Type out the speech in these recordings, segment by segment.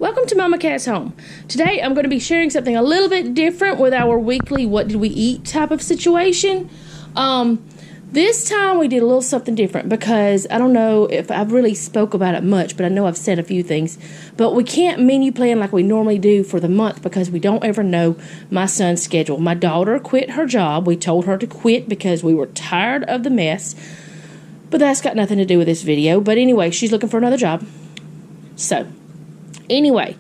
welcome to Mama Cat's Home. Today I'm going to be sharing something a little bit different with our weekly what did we eat type of situation. This time we did a little something different because I don't know if I've really spoke about it much, but I know I've said a few things. But we can't menu plan like we normally do for the month because we don't ever know my son's schedule. My daughter quit her job. We told her to quit because we were tired of the mess. But that's got nothing to do with this video. But anyway, she's looking for another job. So, anyway,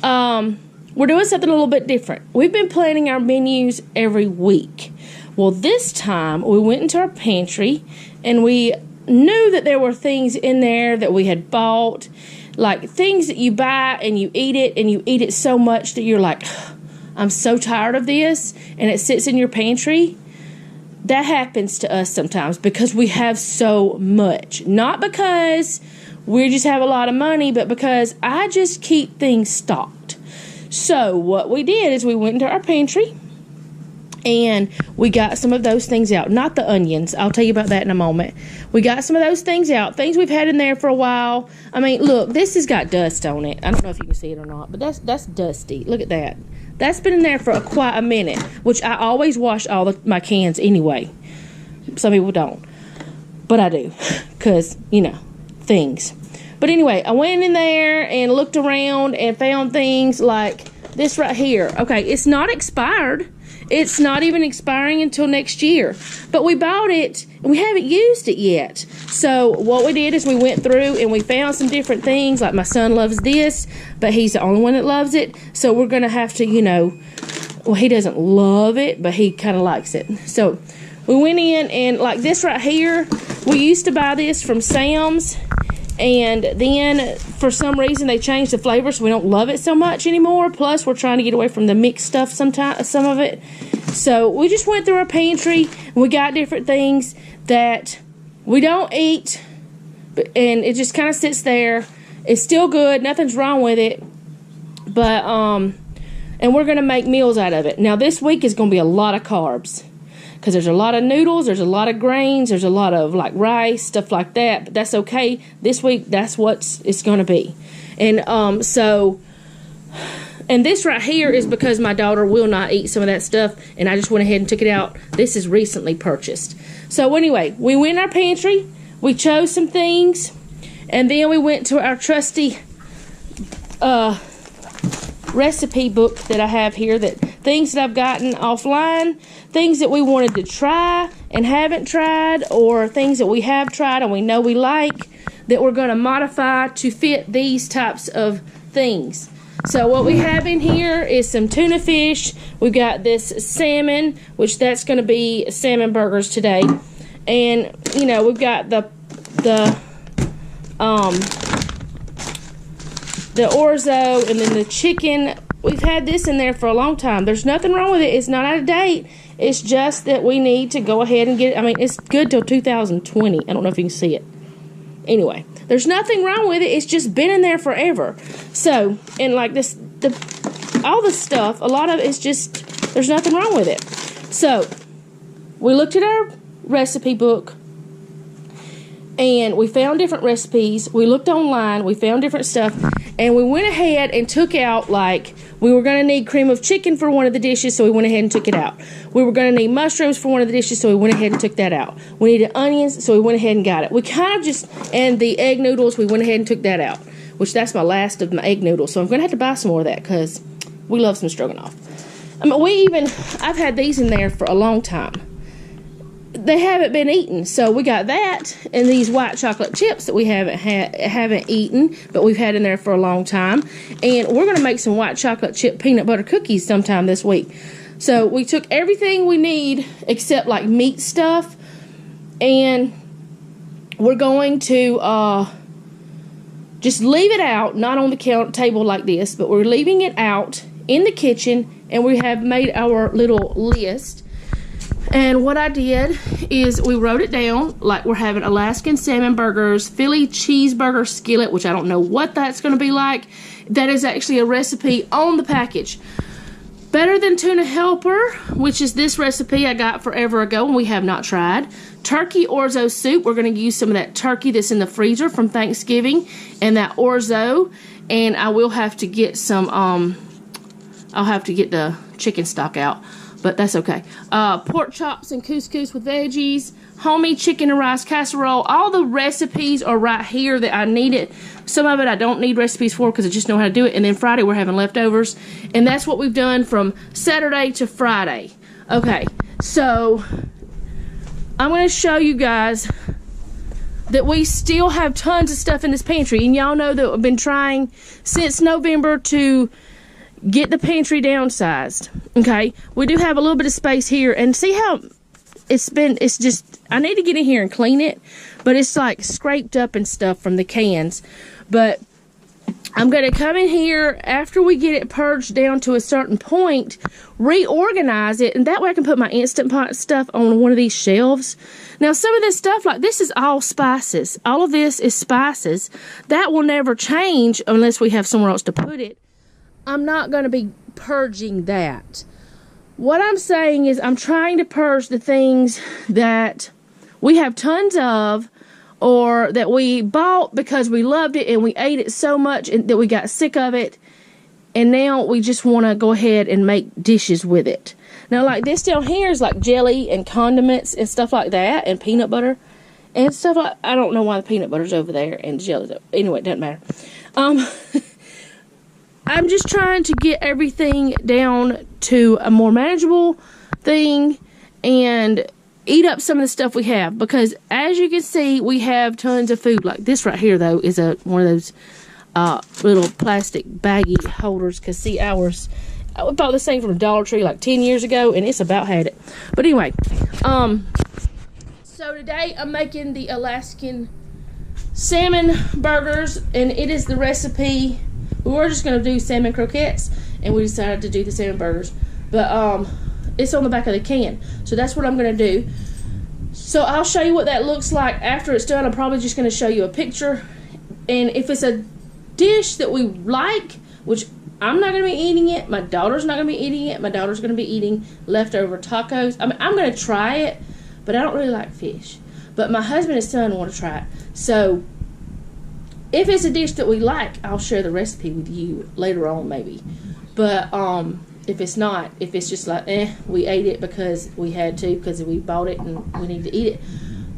we're doing something a little bit different. We've been planning our menus every week. Well, this time we went into our pantry and we knew that there were things in there that we had bought, like things that you buy and you eat it so much that you're like, I'm so tired of this, and it sits in your pantry. That happens to us sometimes because we have so much. Not because we just have a lot of money, but because I just keep things stocked. So what we did is we went into our pantry and we got some of those things out. Not the onions. I'll tell you about that in a moment. We got some of those things out. Things we've had in there for a while. I mean, look, this has got dust on it. I don't know if you can see it or not, but that's dusty. Look at that. That's been in there for quite a minute, which I always wash all my cans anyway. Some people don't, but I do because, you know, things. But anyway, I went in there and looked around and found things like this right here. Okay, it's not expired. It's not even expiring until next year. But we bought it and we haven't used it yet. So what we did is we went through and we found some different things. Like my son loves this, but he's the only one that loves it. So we're going to have to, you know, well, he doesn't love it, but he kind of likes it. So we went in and like this right here, we used to buy this from Sam's. And then, for some reason, they changed the flavor, so we don't love it so much anymore. Plus, we're trying to get away from the mixed stuff some of it. So, we just went through our pantry, and we got different things that we don't eat, and it just kind of sits there. It's still good. Nothing's wrong with it. But, and we're going to make meals out of it. Now, this week is going to be a lot of carbs. Because there's a lot of noodles, there's a lot of grains, there's a lot of like rice, stuff like that. But that's okay. This week, that's what it's going to be. And and this right here is because my daughter will not eat some of that stuff. And I just went ahead and took it out. This is recently purchased. So anyway, we went in our pantry. We chose some things. And then we went to our trusty recipe book that I have here, that things that I've gotten offline, things that we wanted to try and haven't tried, or things that we have tried and we know we like that we're going to modify to fit these types of things. So what we have in here is some tuna fish. We've got this salmon, which that's going to be salmon burgers today. And you know, we've got the orzo, and then the chicken. We've had this in there for a long time. There's nothing wrong with it. It's not out of date. It's just that we need to go ahead and get it. I mean, it's good till 2020. I don't know if you can see it. Anyway, there's nothing wrong with it. It's just been in there forever. So, and like this, all the stuff, a lot of it's just, there's nothing wrong with it. So, we looked at our recipe book. And we found different recipes. We looked online. We found different stuff. And we went ahead and took out, like, we were going to need cream of chicken for one of the dishes, so we went ahead and took it out. We were going to need mushrooms for one of the dishes, so we went ahead and took that out. We needed onions, so we went ahead and got it. We kind of just, and the egg noodles, we went ahead and took that out, which that's my last of my egg noodles. So I'm going to have to buy some more of that because we love some stroganoff. I mean, I've had these in there for a long time. They haven't been eaten, so we got that and these white chocolate chips that we haven't eaten, but we've had in there for a long time. And we're going to make some white chocolate chip peanut butter cookies sometime this week. So we took everything we need except like meat stuff, and we're going to just leave it out, not on the table like this, but we're leaving it out in the kitchen, and we have made our little list. And what I did is we wrote it down, like we're having Alaskan salmon burgers, Philly cheeseburger skillet, which I don't know what that's going to be like. That is actually a recipe on the package. Better than tuna helper, which is this recipe I got forever ago and we have not tried. Turkey orzo soup. We're going to use some of that turkey that's in the freezer from Thanksgiving and that orzo. And I will have to get some, I'll have to get the chicken stock out, but that's okay. Pork chops and couscous with veggies, homey chicken and rice casserole. All the recipes are right here that I needed. Some of it I don't need recipes for because I just know how to do it. And then Friday we're having leftovers. And that's what we've done from Saturday to Friday. Okay, so I'm going to show you guys that we still have tons of stuff in this pantry. And y'all know that we've been trying since November to get the pantry downsized. Okay, we do have a little bit of space here. And see how it's just, I need to get in here and clean it. But it's like scraped up and stuff from the cans. But I'm going to come in here after we get it purged down to a certain point, reorganize it, and that way I can put my Instant Pot stuff on one of these shelves. Now, some of this stuff, like this is all spices. All of this is spices. That will never change unless we have somewhere else to put it. I'm not going to be purging that. What I'm saying is I'm trying to purge the things that we have tons of, or that we bought because we loved it and we ate it so much and that we got sick of it, and now we just want to go ahead and make dishes with it. Now, like this down here is like jelly and condiments and stuff like that, and peanut butter and stuff like, I don't know why the peanut butter's over there and jelly's over. Anyway, it doesn't matter. I'm just trying to get everything down to a more manageable thing and eat up some of the stuff we have, because as you can see, we have tons of food. Like this right here, though, is one of those little plastic baggy holders, because see, ours, we bought this thing from Dollar Tree like 10 years ago, and it's about had it. But anyway, so today I'm making the Alaskan salmon burgers, and it is the recipe. We were just going to do salmon croquettes, and we decided to do the salmon burgers. But it's on the back of the can, so that's what I'm going to do. So I'll show you what that looks like after it's done. I'm probably just going to show you a picture, and if it's a dish that we like, which I'm not going to be eating it, my daughter's not going to be eating it, my daughter's going to be eating leftover tacos. I mean, I'm going to try it, but I don't really like fish. But my husband and son want to try it. So if it's a dish that we like, I'll share the recipe with you later on maybe. But if it's not, if it's just like, we ate it because we had to, because we bought it and we need to eat it,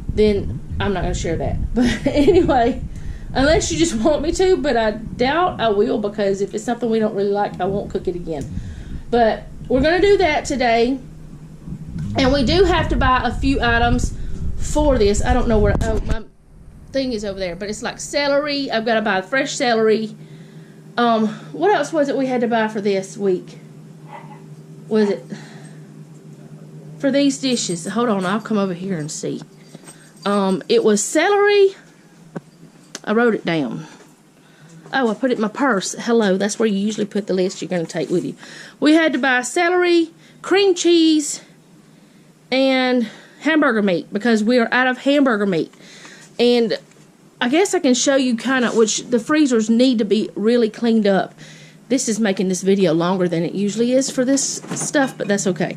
then I'm not going to share that. But anyway, unless you just want me to, but I doubt I will, because if it's something we don't really like, I won't cook it again. But we're going to do that today. And we do have to buy a few items for this. I don't know where, oh, my thing is over there, but it's like celery. I've got to buy fresh celery. What else was it we had to buy for this week? Was it for these dishes? Hold on, I'll come over here and see. It was celery. I wrote it down. Oh, I put it in my purse. Hello, that's where you usually put the list you're going to take with you. We had to buy celery, cream cheese, and hamburger meat, because we are out of hamburger meat. And I guess I can show you kind of, which the freezers need to be really cleaned up. This is making this video longer than it usually is for this stuff, but that's okay.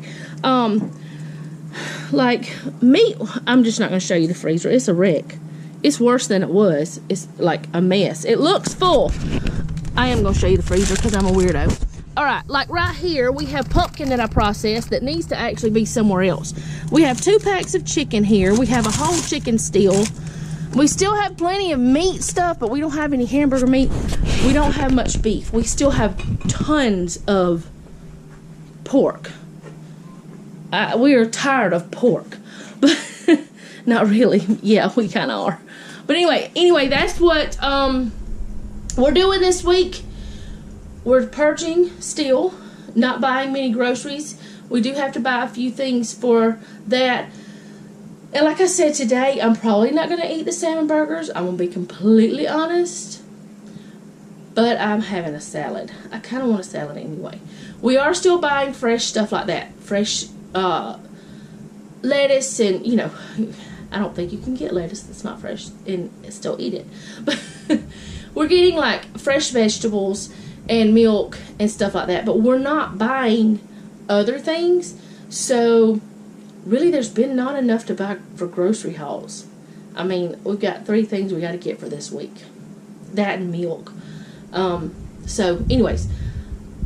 Like meat, I'm just not going to show you the freezer. It's a wreck. It's worse than it was. It's like a mess. It looks full. I am going to show you the freezer because I'm a weirdo. Alright, like right here, we have pumpkin that I processed that needs to actually be somewhere else. We have 2 packs of chicken here. We have a whole chicken still. We still have plenty of meat stuff, but we don't have any hamburger meat. We don't have much beef. We still have tons of pork. We are tired of pork. But not really. Yeah, we kind of are. But anyway, that's what we're doing this week. We're purging still, not buying many groceries. We do have to buy a few things for that. And like I said, today, I'm probably not going to eat the salmon burgers. I'm going to be completely honest. But I'm having a salad. I kind of want a salad anyway. We are still buying fresh stuff like that. Fresh lettuce and, you know, I don't think you can get lettuce that's not fresh and still eat it. But we're getting like fresh vegetables and milk and stuff like that. But we're not buying other things. So really, there's been not enough to buy for grocery hauls. I mean, we've got 3 things we got to get for this week. That and milk. So anyways,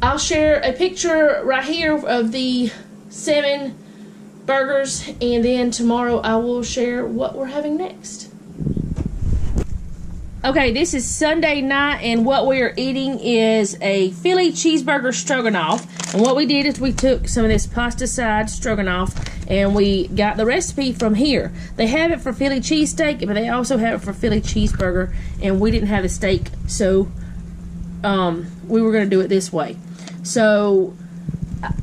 I'll share a picture right here of the 7 burgers, and then tomorrow I will share what we're having next. Okay, this is Sunday night, and what we are eating is a Philly cheeseburger stroganoff. And what we did is we took some of this pasta side stroganoff, and we got the recipe from here. They have it for Philly cheesesteak, but they also have it for Philly cheeseburger, and we didn't have the steak, so we were going to do it this way. So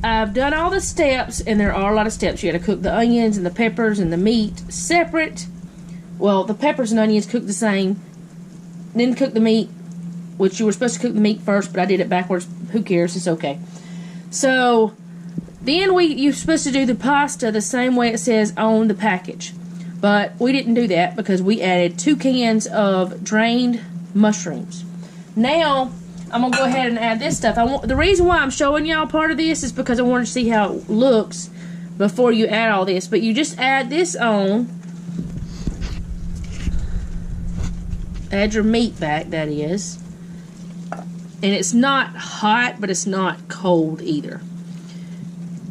I've done all the steps, and there are a lot of steps. You got to cook the onions and the peppers and the meat separate. Well, the peppers and onions cook the same. Then cook the meat, which you were supposed to cook the meat first, but I did it backwards. Who cares? It's okay. So then you're supposed to do the pasta the same way it says on the package. But we didn't do that because we added 2 cans of drained mushrooms. Now I'm going to go ahead and add this stuff. The reason why I'm showing y'all part of this is because I want to see how it looks before you add all this. But you just add this on. Add your meat back, that is. And it's not hot, but it's not cold either.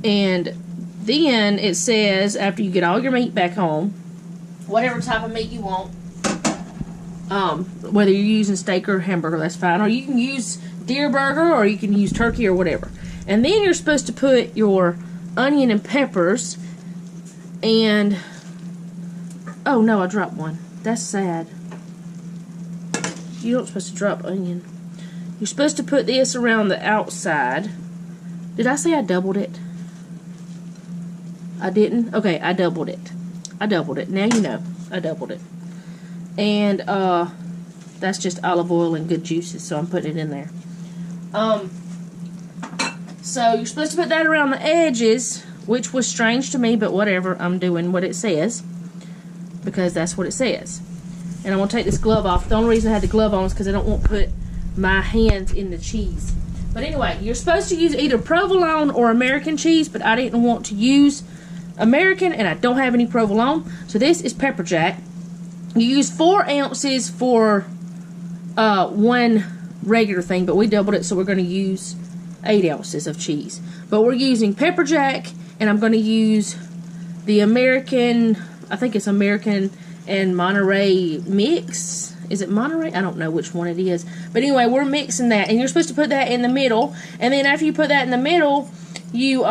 And then it says, after you get all your meat back on, whatever type of meat you want, whether you're using steak or hamburger, that's fine. Or you can use deer burger, or you can use turkey or whatever. And then you're supposed to put your onion and peppers. And, oh no, I dropped one. That's sad. You're not supposed to drop onion. You're supposed to put this around the outside. Did I say I doubled it? I didn't? Okay, I doubled it. I doubled it. Now you know. I doubled it. And that's just olive oil and good juices, so I'm putting it in there. So you're supposed to put that around the edges, which was strange to me, but whatever. I'm doing what it says because that's what it says. And I'm going to take this glove off. The only reason I had the glove on is because I don't want to put my hands in the cheese. But anyway, you're supposed to use either provolone or American cheese, but I didn't want to use American, and I don't have any provolone. So this is pepper jack. You use 4 ounces for 1 regular thing, but we doubled it, so we're going to use 8 ounces of cheese. But we're using pepper jack, and I'm going to use the American, I think it's American and Monterey mix. Is it Monterey? I don't know which one it is. But anyway, we're mixing that. And you're supposed to put that in the middle. And then after you put that in the middle, you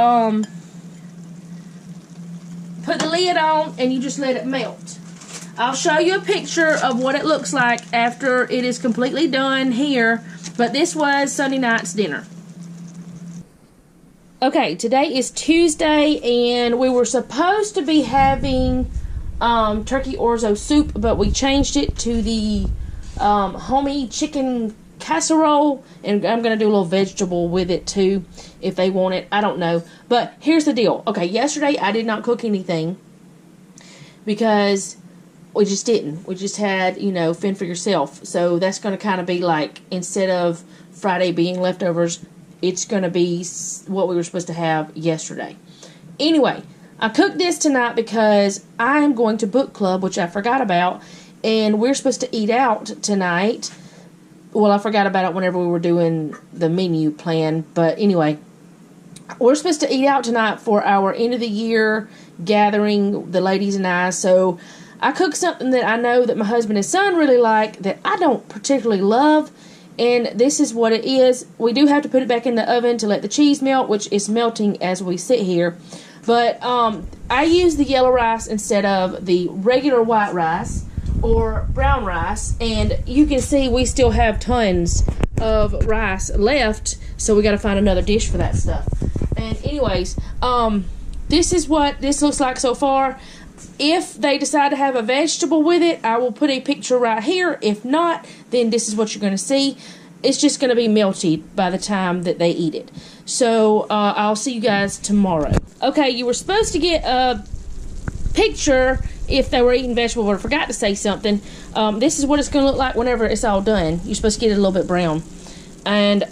put the lid on and you just let it melt. I'll show you a picture of what it looks like after it is completely done here. But this was Sunday night's dinner. Okay, today is Tuesday, and we were supposed to be having turkey orzo soup, but we changed it to the homey chicken casserole, and I'm going to do a little vegetable with it too if they want it. I don't know, but here's the deal. Okay, yesterday I did not cook anything because we just didn't. We just had, you know, fend for yourself. So that's going to kind of be like, instead of Friday being leftovers, it's going to be what we were supposed to have yesterday. Anyway, I cooked this tonight because I am going to book club, which I forgot about, and we're supposed to eat out tonight. Well, I forgot about it whenever we were doing the menu plan, but anyway, we're supposed to eat out tonight for our end of the year gathering, the ladies and I. So I cooked something that I know that my husband and son really like that I don't particularly love, and this is what it is. We do have to put it back in the oven to let the cheese melt, which is melting as we sit here. But I use the yellow rice instead of the regular white rice or brown rice. And you can see we still have tons of rice left. So we got to find another dish for that stuff. And anyways, this is what this looks like so far. If they decide to have a vegetable with it, I will put a picture right here. If not, then this is what you're going to see. It's just going to be melted by the time that they eat it. So I'll see you guys tomorrow. Okay, you were supposed to get a picture if they were eating vegetables, but I forgot to say something. This is what it's going to look like whenever it's all done. You're supposed to get it a little bit brown. And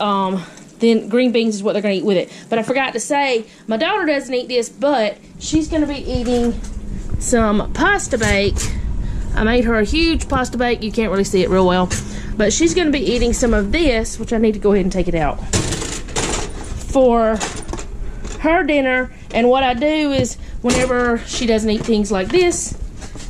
then green beans is what they're going to eat with it. But I forgot to say, my daughter doesn't eat this, but she's going to be eating some pasta bake I made her a huge pasta bake. You can't really see it real well. But she's going to be eating some of this, which I need to go ahead and take it out, for her dinner. And what I do is, whenever she doesn't eat things like this,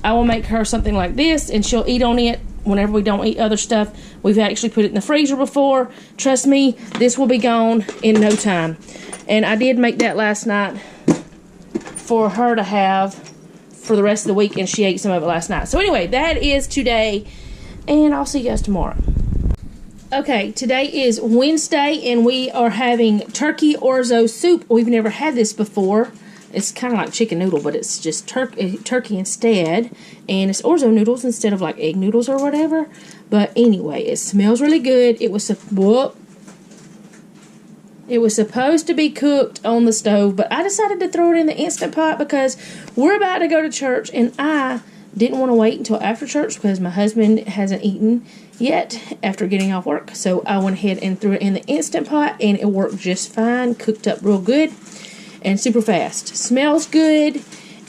I will make her something like this, and she'll eat on it whenever we don't eat other stuff. We've actually put it in the freezer before. Trust me, this will be gone in no time. And I did make that last night for her to have for the rest of the week, and she ate some of it last night. So anyway, that is today, and I'll see you guys tomorrow. Okay, today is Wednesday, and we are having turkey orzo soup. We've never had this before. It's kind of like chicken noodle, but it's just turkey instead. And it's orzo noodles instead of like egg noodles or whatever. But anyway, it smells really good. It was supposed to be cooked on the stove, but I decided to throw it in the Instant Pot because we're about to go to church, and I didn't want to wait until after church because my husband hasn't eaten yet after getting off work. So I went ahead and threw it in the Instant Pot, and it worked just fine. Cooked up real good and super fast. Smells good,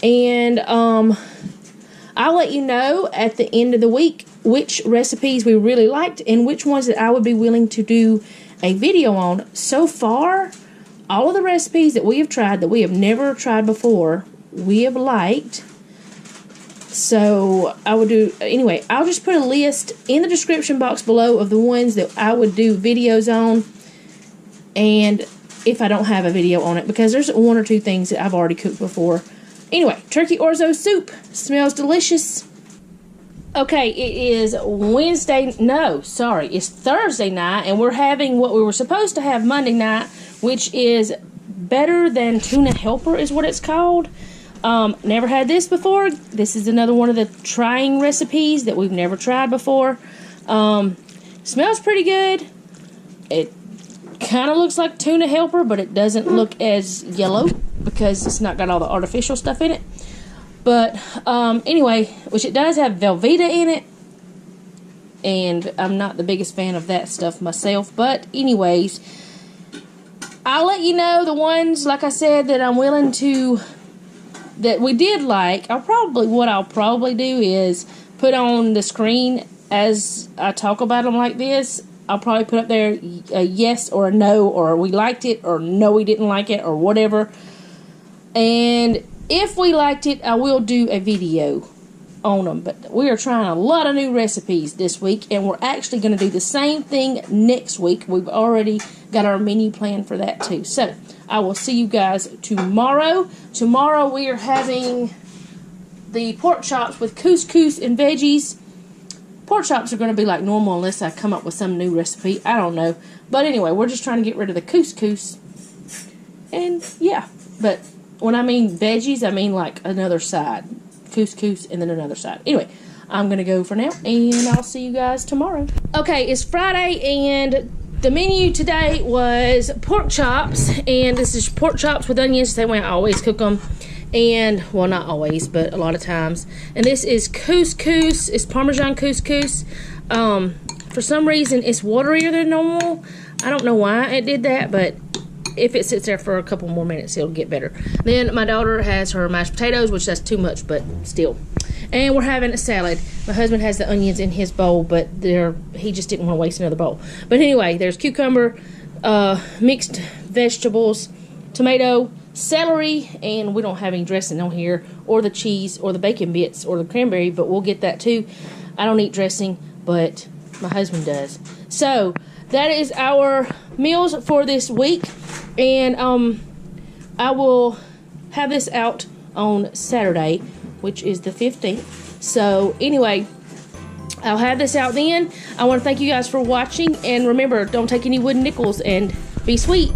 and I'll let you know at the end of the week which recipes we really liked and which ones that I would be willing to do a video on. So far, all of the recipes that we have tried that we have never tried before, we have liked. So I would do, anyway, I'll just put a list in the description box below of the ones that I would do videos on, and if I don't have a video on it, because there's one or two things that I've already cooked before. Anyway, turkey orzo soup smells delicious. Okay, it is it's Thursday night, and we're having what we were supposed to have Monday night, which is better than tuna helper is what it's called. Never had this before. This is another one of the trying recipes that we've never tried before. Smells pretty good. It kind of looks like tuna helper, but it doesn't look as yellow because it's not got all the artificial stuff in it. But anyway, which it does have Velveeta in it, and I'm not the biggest fan of that stuff myself. But anyways, I'll let you know the ones, like I said, that I'm willing to, that we did like. What I'll probably do is put on the screen as I talk about them like this. I'll probably put up there a yes or a no, or we liked it, or no, we didn't like it, or whatever. And if we liked it, I will do a video on them. But we are trying a lot of new recipes this week, and we're actually going to do the same thing next week. We've already got our menu planned for that too. So I will see you guys tomorrow. Tomorrow we are having the pork chops with couscous and veggies. Pork chops are going to be like normal unless I come up with some new recipe. I don't know. But anyway, we're just trying to get rid of the couscous. And yeah, but when I mean veggies, I mean like another side. Couscous and then another side. Anyway, I'm going to go for now, and I'll see you guys tomorrow. Okay, it's Friday, and the menu today was pork chops, and this is pork chops with onions, the same way I always cook them. And, well, not always, but a lot of times. And this is couscous. It's Parmesan couscous. For some reason, it's waterier than normal. I don't know why it did that, but if it sits there for a couple more minutes, it'll get better. Then my daughter has her mashed potatoes, which that's too much, but still. And we're having a salad. My husband has the onions in his bowl, but he just didn't want to waste another bowl. But anyway, there's cucumber, mixed vegetables, tomato, celery, and we don't have any dressing on here, or the cheese, or the bacon bits, or the cranberry, but we'll get that too. I don't eat dressing, but my husband does. So that is our meals for this week, and I will have this out on Saturday, which is the 15th. So anyway, I'll have this out then. I want to thank you guys for watching, and remember, don't take any wooden nickels, and be sweet.